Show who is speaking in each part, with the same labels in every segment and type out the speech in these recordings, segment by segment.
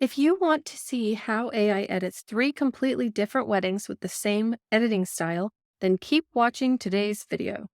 Speaker 1: If you want to see how AI edits three completely different weddings with the same editing style, then keep watching today's video.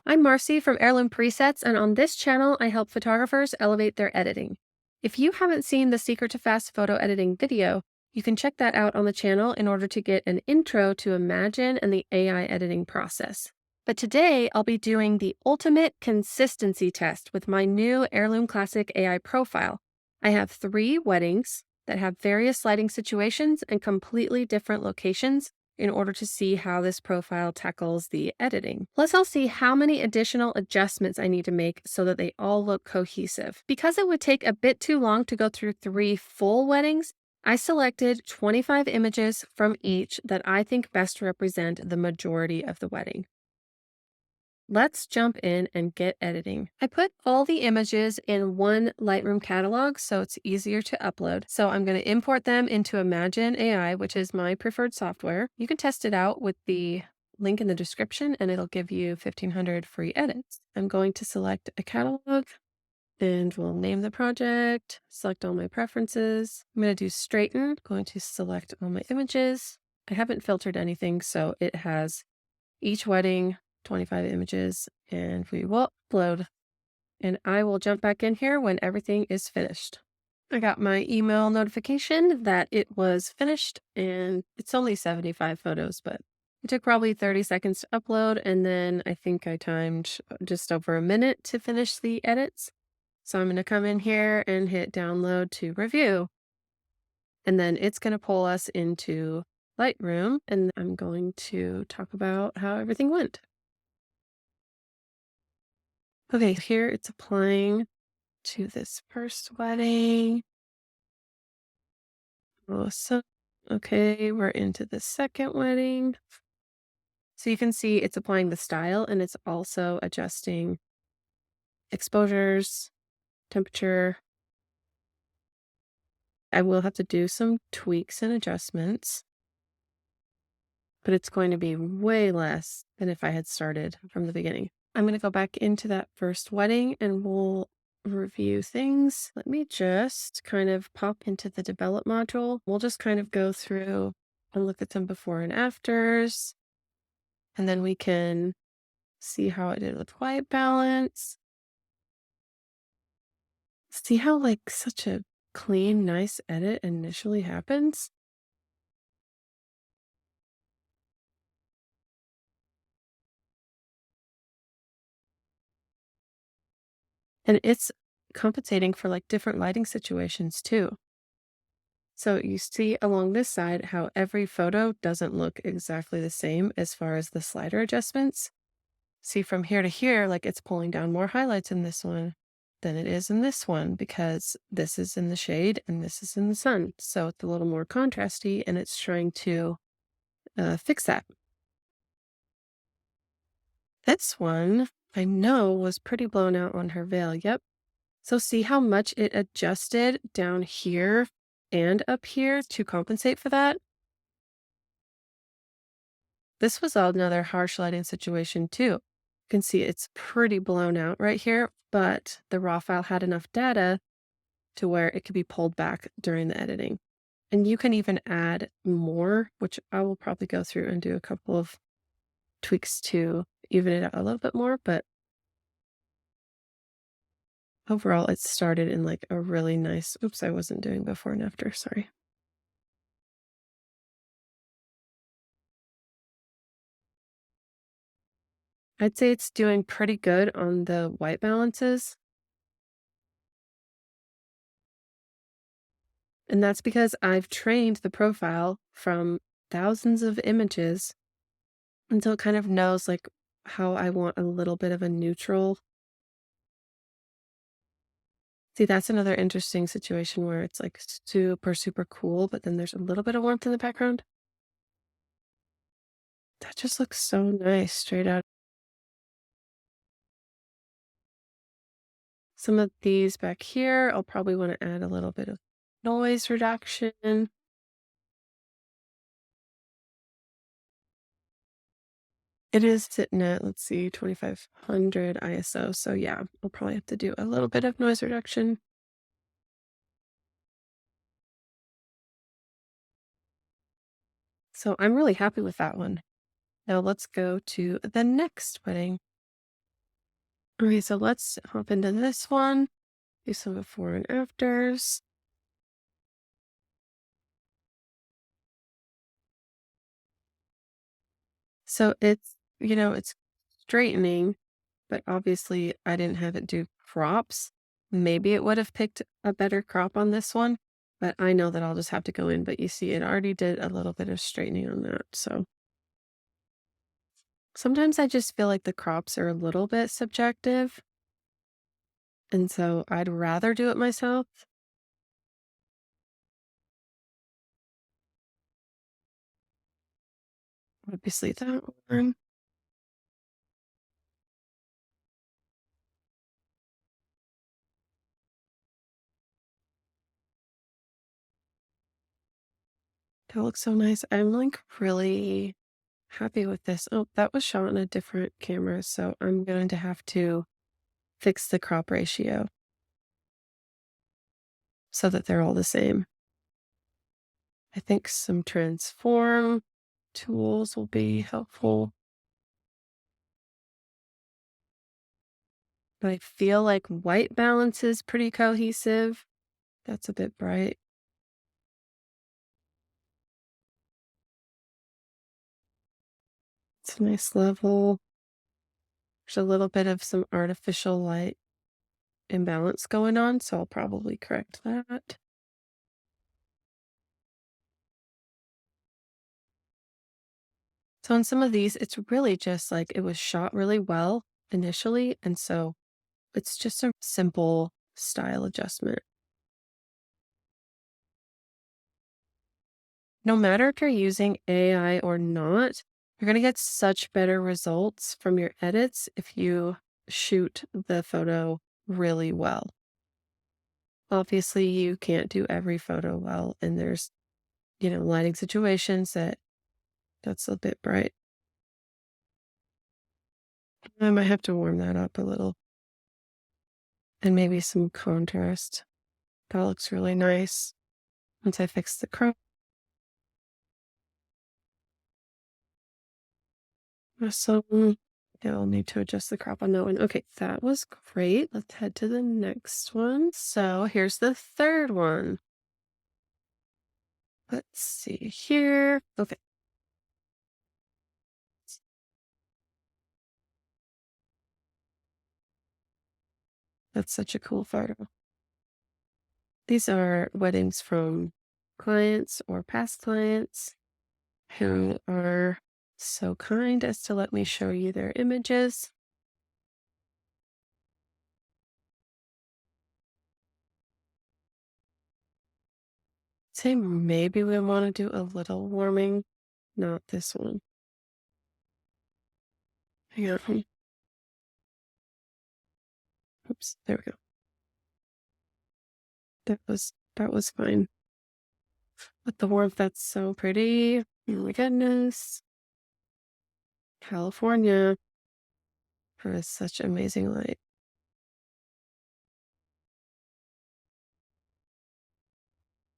Speaker 1: I'm Marcy from Heirloom Presets, and on this channel, I help photographers elevate their editing. If you haven't seen the Secret to Fast Photo Editing video, you can check that out on the channel in order to get an intro to Imagen and the AI editing process. But today, I'll be doing the ultimate consistency test with my new Heirloom Classic AI profile. I have 3 weddings that have various lighting situations and completely different locations in order to see how this profile tackles the editing. Plus, I'll see how many additional adjustments I need to make so that they all look cohesive. Because it would take a bit too long to go through 3 full weddings, I selected 25 images from each that I think best represent the majority of the wedding. Let's jump in and get editing. I put all the images in one Lightroom catalog so it's easier to upload. So I'm going to import them into Imagen AI, which is my preferred software. You can test it out with the link in the description and it'll give you 1,500 free edits. I'm going to select a catalog and we'll name the project, select all my preferences. I'm going to do straighten, going to select all my images. I haven't filtered anything, so it has each wedding, 25 images, and we will upload. And I will jump back in here when everything is finished. I got my email notification that it was finished, and it's only 75 photos, but it took probably 30 seconds to upload, and then I think I timed just over a minute to finish the edits. So I'm going to come in here and hit download to review. And then it's going to pull us into Lightroom, and I'm going to talk about how everything went. Okay, here it's applying to this first wedding. Awesome. Okay, we're into the second wedding. So you can see it's applying the style and it's also adjusting exposures, temperature. I will have to do some tweaks and adjustments, but it's going to be way less than if I had started from the beginning. I'm going to go back into that first wedding and we'll review things. Let me just kind of pop into the develop module. We'll just kind of go through and look at some before and afters. And then we can see how it did with white balance. See how like such a clean, nice edit initially happens? And it's compensating for like different lighting situations too. So you see along this side how every photo doesn't look exactly the same as far as the slider adjustments. See from here to here, like it's pulling down more highlights in this one than it is in this one because this is in the shade and this is in the sun. So it's a little more contrasty and it's trying to fix that. This one I know was pretty blown out on her veil. Yep. So see how much it adjusted down here and up here to compensate for that? This was another harsh lighting situation too. You can see it's pretty blown out right here, but the raw file had enough data to where it could be pulled back during the editing. And you can even add more, which I will probably go through and do a couple of tweaks to even it out a little bit more, but overall it started in like a really nice, oops, I wasn't doing before and after, sorry. I'd say it's doing pretty good on the white balances. And that's because I've trained the profile from thousands of images. And so it kind of knows like how I want a little bit of a neutral. See, that's another interesting situation where it's like super, super cool, but then there's a little bit of warmth in the background. That just looks so nice straight out. Some of these back here, I'll probably want to add a little bit of noise reduction. It is sitting at, let's see, 2500 ISO. So yeah, I'll probably have to do a little bit of noise reduction. So I'm really happy with that one. Now let's go to the next wedding. Okay, so let's hop into this one, do some before and afters. So it's straightening, but obviously I didn't have it do crops. Maybe it would have picked a better crop on this one, but I know that I'll just have to go in. But you see, it already did a little bit of straightening on that. So sometimes I just feel like the crops are a little bit subjective. And so I'd rather do it myself. Obviously, that one. That looks so nice. I'm like really happy with this. Oh, that was shot on a different camera. So I'm going to have to fix the crop ratio so that they're all the same. I think some transform tools will be helpful. But I feel like white balance is pretty cohesive. That's a bit bright. It's a nice level. There's a little bit of some artificial light imbalance going on, so I'll probably correct that. So on some of these, it's really just like it was shot really well initially, and so it's just a simple style adjustment. No matter if you're using AI or not, you're going to get such better results from your edits if you shoot the photo really well. Obviously, you can't do every photo well, and there's, lighting situations that's a bit bright. I might have to warm that up a little and maybe some contrast. That looks really nice once I fix the crop. So yeah, I'll need to adjust the crop on that one. Okay, that was great. Let's head to the next one. So here's the third one. Let's see here. Okay. That's such a cool photo. These are weddings from clients or past clients who are so kind as to let me show you their images. Say maybe we want to do a little warming, not this one. Hang on. Oops, there we go. That was fine. But the warmth, that's so pretty. Oh my goodness. California has such amazing light.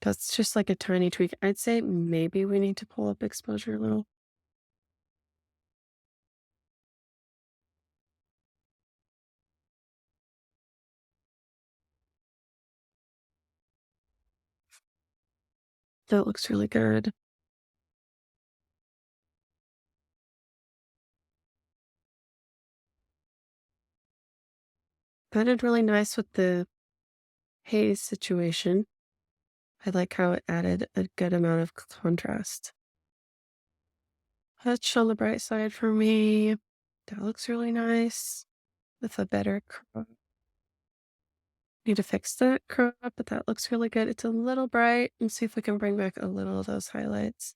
Speaker 1: That's just like a tiny tweak. I'd say maybe we need to pull up exposure a little. That looks really good. That did really nice with the haze situation. I like how it added a good amount of contrast. Touch on the bright side for me. That looks really nice with a better crop. Need to fix that crop, but that looks really good. It's a little bright. And see if we can bring back a little of those highlights.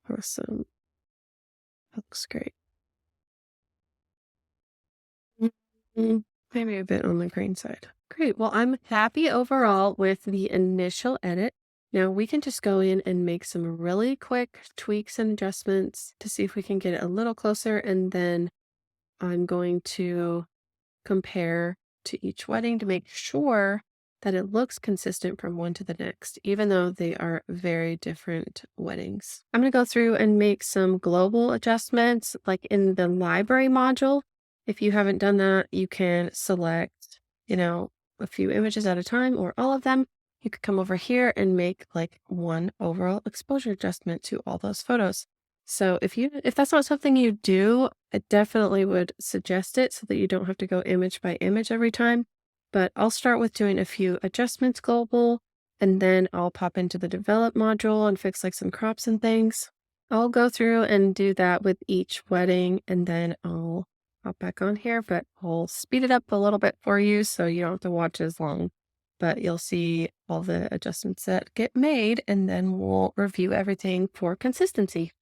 Speaker 1: Awesome. That looks great. Mhm. Maybe a bit on the green side. Great. Well, I'm happy overall with the initial edit. Now we can just go in and make some really quick tweaks and adjustments to see if we can get it a little closer. And then I'm going to compare to each wedding to make sure that it looks consistent from one to the next, even though they are very different weddings. I'm going to go through and make some global adjustments, like in the library module. If you haven't done that, you can select, a few images at a time or all of them. You could come over here and make like one overall exposure adjustment to all those photos. So if that's not something you do, I definitely would suggest it so that you don't have to go image by image every time. But I'll start with doing a few adjustments global, and then I'll pop into the develop module and fix like some crops and things. I'll go through and do that with each wedding, and then I'll hop back on here, but I'll speed it up a little bit for you so you don't have to watch as long. But you'll see all the adjustments that get made, and then we'll review everything for consistency.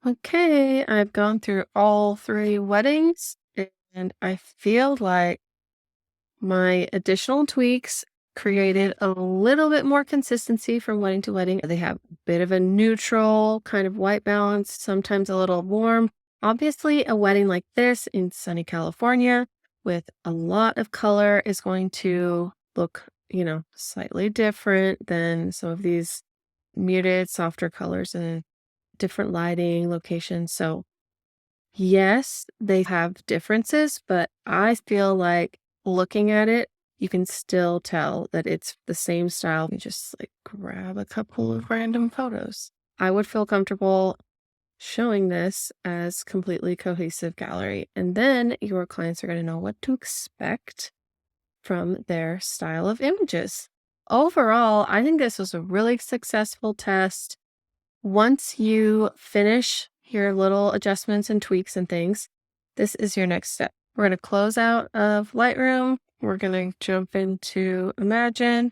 Speaker 1: Okay, I've gone through all 3 weddings, and I feel like my additional tweaks created a little bit more consistency from wedding to wedding. They have a bit of a neutral kind of white balance, sometimes a little warm. Obviously, a wedding like this in sunny California with a lot of color is going to look, slightly different than some of these muted, softer colors and different lighting locations. So, yes, they have differences, but I feel like looking at it, you can still tell that it's the same style. You just like grab a couple of random photos. I would feel comfortable showing this as completely cohesive gallery. And then your clients are going to know what to expect from their style of images. Overall, I think this was a really successful test. Once you finish your little adjustments and tweaks and things, this is your next step. We're going to close out of Lightroom. We're going to jump into Imagen.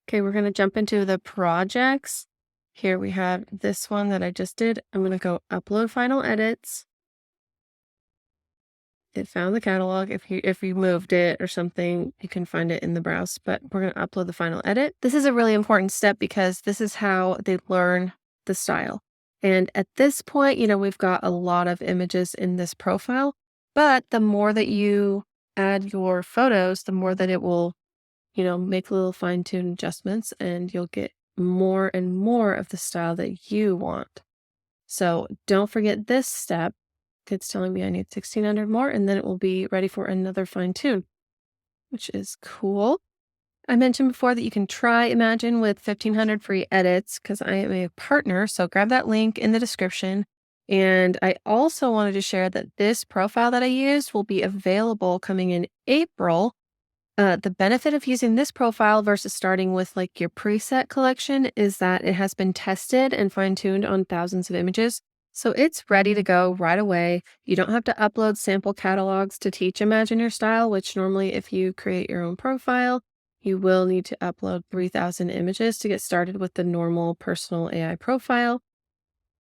Speaker 1: Okay, we're going to jump into the projects. Here we have this one that I just did. I'm going to go upload final edits. It found the catalog. If you moved it or something, you can find it in the browse, but we're going to upload the final edit. This is a really important step because this is how they learn the style. And at this point, we've got a lot of images in this profile, but the more that you add your photos, the more that it will, make little fine-tuned adjustments, and you'll get more and more of the style that you want. So don't forget this step. It's telling me I need 1600 more, and then it will be ready for another fine tune, which is cool. I mentioned before that you can try Imagen with 1500 free edits because I am a partner. So grab that link in the description. And I also wanted to share that this profile that I used will be available coming in April. The benefit of using this profile versus starting with like your preset collection is that it has been tested and fine-tuned on thousands of images. So it's ready to go right away. You don't have to upload sample catalogs to teach Imagen your style, which normally if you create your own profile, you will need to upload 3,000 images to get started with the normal personal AI profile.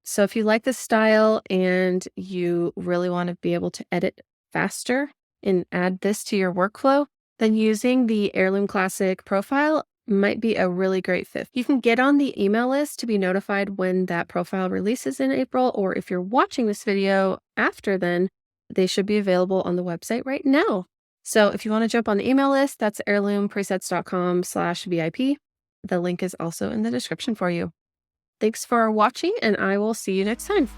Speaker 1: So if you like this style and you really want to be able to edit faster and add this to your workflow, then using the Heirloom Classic profile might be a really great fit. You can get on the email list to be notified when that profile releases in April, or if you're watching this video after then, they should be available on the website right now. So if you want to jump on the email list, that's heirloompresets.com/VIP. The link is also in the description for you. Thanks for watching, and I will see you next time.